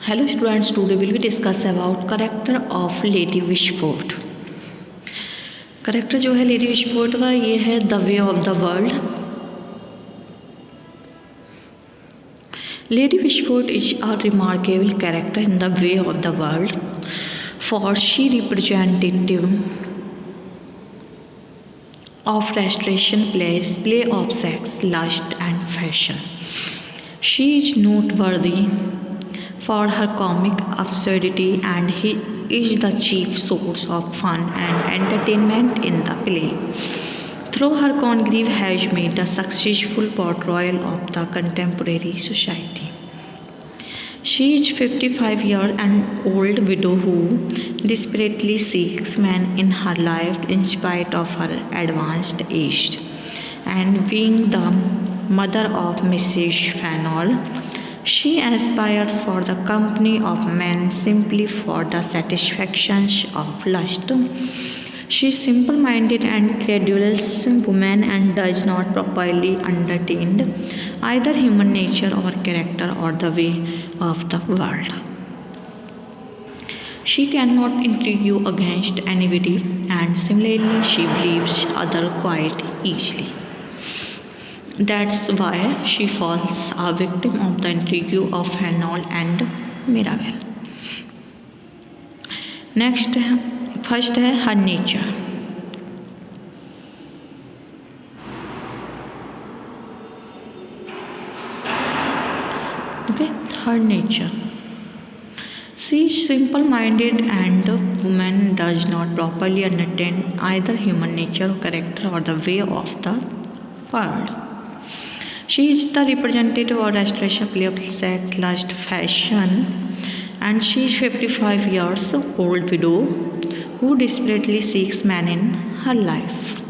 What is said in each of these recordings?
Hello students, today we will discuss about character of Lady Wishfort. Character जो है lady विशफोर्ड का ये है the way of the world. Lady Wishfort is a remarkable character in the way of the world, for she representative of restoration play of sex, lust and fashion. She is noteworthy for her comic absurdity and he is the chief source of fun and entertainment in the play. Through her Congreve has made a successful portrayal of the contemporary society. She is 55 years and old widow who desperately seeks men in her life in spite of her advanced age. And being the mother of Mrs. Fainall, she aspires for the company of men simply for the satisfactions of lust. She is simple-minded and credulous woman and does not properly understand either human nature or character or the way of the world. She cannot intrigue against anybody and similarly she believes others quite easily. That's why she falls a victim of the intrigue of Fainall and Mirabel. Next, first है her nature. Okay, her nature. She is simple-minded and woman does not properly understand either human nature, character or the way of the world. She is the representative of restoration play of sex, lust, fashion, and she is 55 years old widow who desperately seeks men in her life.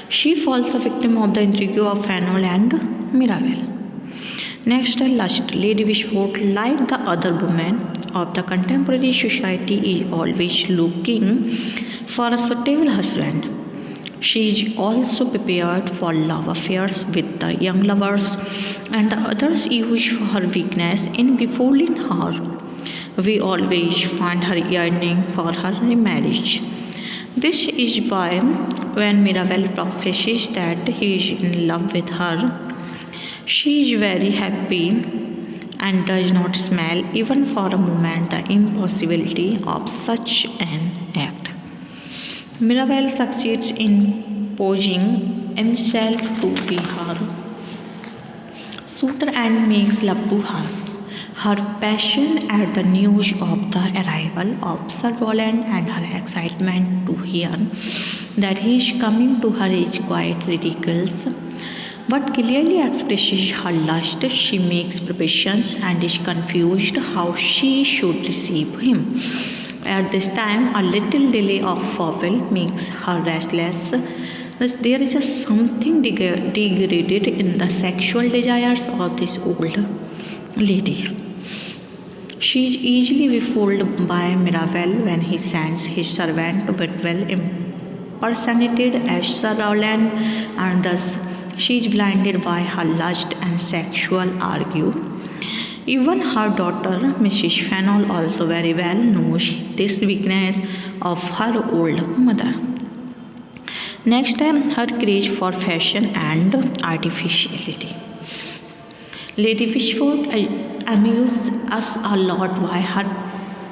She falls a victim of the intrigue of Fainall and Mirabel. Next, lust. Lady Wishfort, like the other women of the contemporary society, is always looking for a suitable husband. She is also prepared for love affairs with the young lovers and the others use her weakness in befalling her. We always find her yearning for her remarriage. This is why when Mirabel professes that he is in love with her, she is very happy and does not smell even for a moment the impossibility of such an act. Mirabel succeeds in posing himself to be her suitor and makes love to her. Her passion at the news of the arrival of Sir Rowland and her excitement to hear that he is coming to her is quite ridiculous, but clearly expresses her lust. She makes preparations and is confused how she should receive him. At this time, a little delay of fowl makes her restless. There is something degraded in the sexual desires of this old lady. She is easily befooled by Mirabel when he sends his servant Whitwell impersonated as Sir Rowland, and thus she is blinded by her lust and sexual argue. Even her daughter, Mrs. Fainall, also very well knows this weakness of her old mother. Next, her craze for fashion and artificiality. Lady Wishfort amuses us a lot by her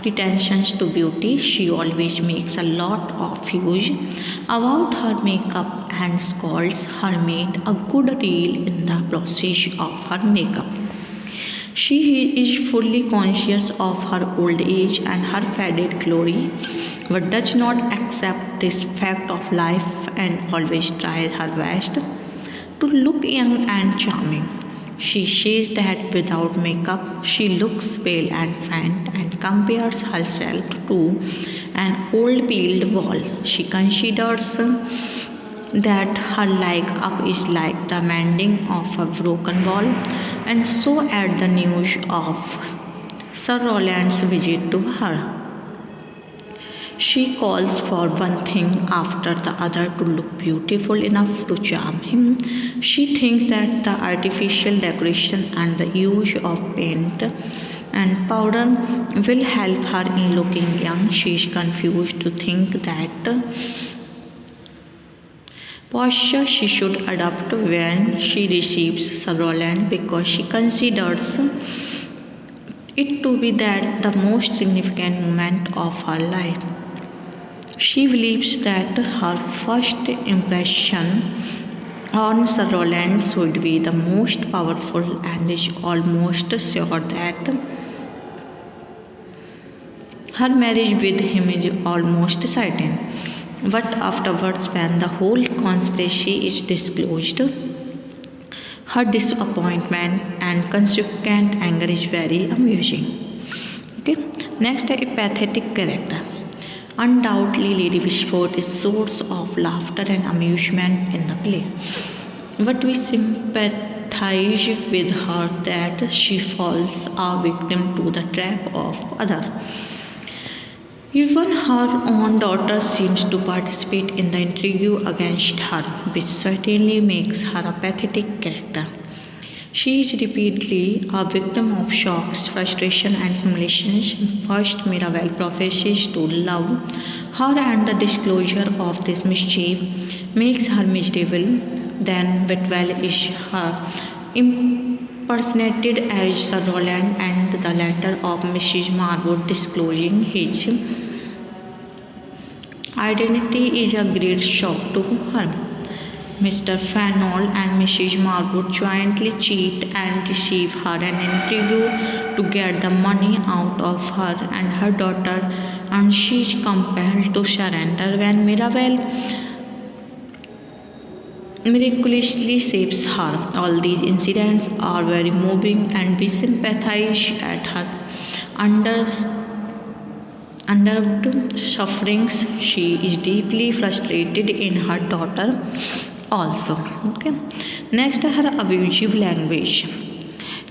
pretensions to beauty. She always makes a lot of fuss about her makeup and scolds her maid a good deal in the process of her makeup. She is fully conscious of her old age and her faded glory, but does not accept this fact of life and always tries her best to look young and charming. She says that without makeup she looks pale and faint and compares herself to an old peeled wall. She considers that her leg up is like the mending of a broken wall, and so at the news of Sir Rowland's visit to her, She calls for one thing after the other to look beautiful enough to charm him. She thinks that the artificial decoration and the use of paint and powder will help her in looking young. She is confused to think that posture she should adopt when she receives Sir Roland because she considers it to be that the most significant moment of her life. She believes that her first impression on Sir Roland should be the most powerful and is almost sure that her marriage with him is almost certain. But afterwards, when the whole conspiracy is disclosed, her disappointment and consequent anger is very amusing. Okay, next a pathetic character. Undoubtedly, Lady Wishford is source of laughter and amusement in the play. But we sympathize with her that she falls a victim to the trap of others. Even her own daughter seems to participate in the intrigue against her, which certainly makes her a pathetic character. She is repeatedly a victim of shocks, frustration, and humiliation. First, Mirabelle professes to love her, and the disclosure of this mischief makes her miserable. Then, Whitwell is her impersonated as Sir Roland, and the letter of Mrs. Marwood disclosing his identity is a great shock to her. Mr. Fainall and Mrs. Marwood jointly cheat and deceive her and intrigue to get the money out of her and her daughter, and she is compelled to surrender when Mirabelle miraculously saves her. All these incidents are very moving, and we sympathize at her unnerved sufferings. She is deeply frustrated in her daughter also. Okay, next her abusive language.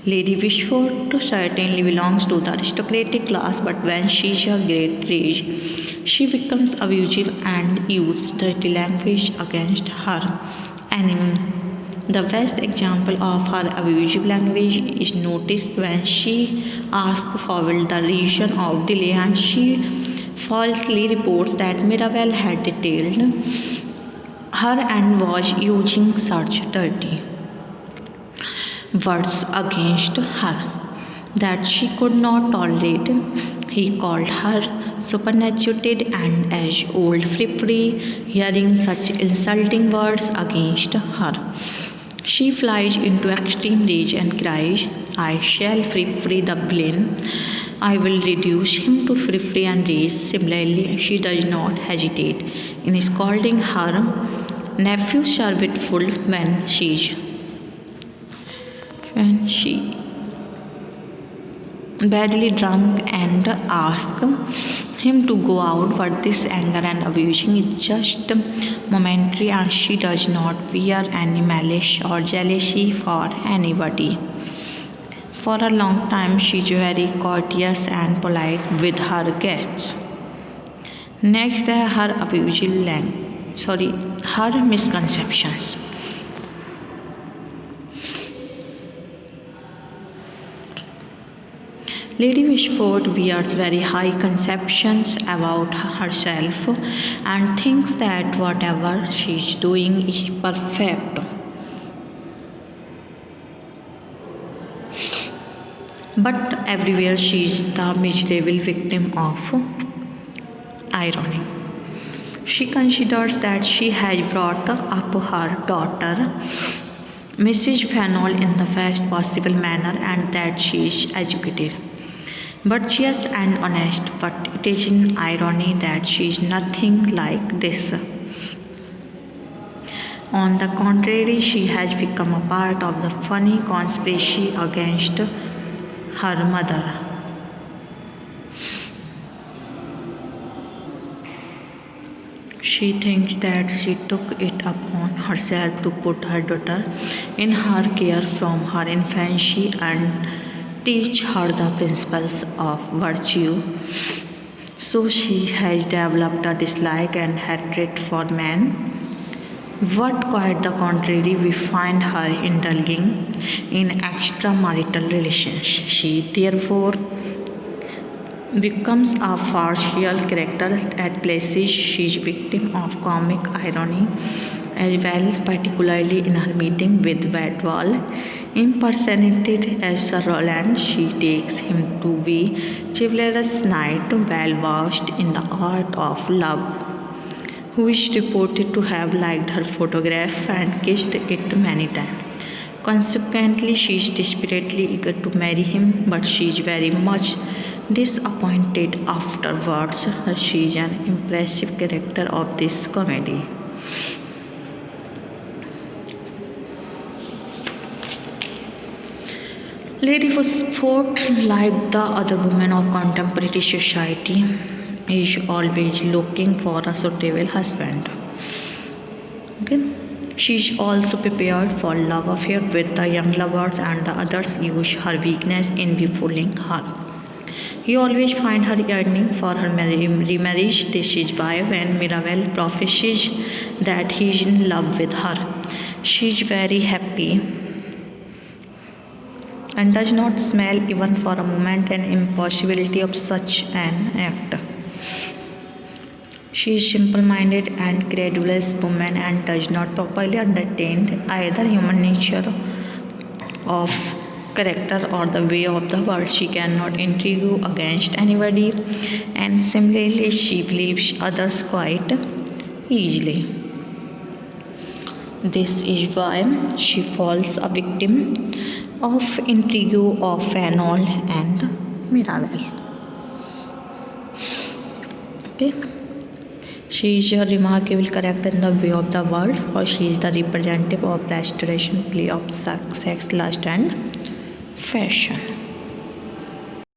Lady Wishford certainly belongs to the aristocratic class, but when she is a great rage, she becomes abusive and uses dirty language against her enemy. The best example of her abusive language is noticed when she asks for the reason of delay, and she falsely reports that Mirabelle had detailed her and was using such dirty words against her that she could not tolerate. He called her superannuated and as old frippery. Hearing such insulting words against her, she flies into extreme rage and cries, "I shall free the villain. I will reduce him to frippery and rage." Similarly, she does not hesitate in scolding her nephew Sir Whitfield when she badly drunk and ask him to go out, but this anger and abusing is just momentary, and she does not fear any malice or jealousy for anybody. For a long time she is very courteous and polite with her guests. Next, her her misconceptions. Lady Wishford wears very high conceptions about herself and thinks that whatever she is doing is perfect. But everywhere she is the miserable victim of irony. She considers that she has brought up her daughter Mrs. Fainall in the best possible manner and that she is educated, virtuous and honest, but it is an irony that she is nothing like this. On the contrary, she has become a part of the funny conspiracy against her mother. She thinks that she took it upon herself to put her daughter in her care from her infancy and teach her the principles of virtue So she has developed a dislike and hatred for men. What quite the contrary, we find her indulging in extramarital relations. She therefore becomes a partial character at places. She is victim of comic irony as well, particularly in her meeting with Wadwall. Impersonated as Sir Roland, she takes him to be chivalrous knight well versed in the art of love, who is reported to have liked her photograph and kissed it many times. Consequently, she is desperately eager to marry him, but she is very much disappointed afterwards. She is an impressive character of this comedy. Lady Ford, like the other women of contemporary society, is always looking for a suitable husband. Okay. She is also prepared for love affair with the young lovers, and the others use her weakness in befooling her. He always finds her yearning for her remarriage. This is why when Mirabel professes that he is in love with her, she is very happy and does not smell even for a moment an impossibility of such an act. She is simple-minded and credulous woman and does not properly understand either human nature of character or the way of the world. She cannot intrigue against anybody, and similarly she believes others quite easily. This is why she falls a victim of intrigue of Fainall and Mirabel. Okay. She is a remarkable character in the way of the world, for she is the representative of restoration play of sex, lust, and fashion.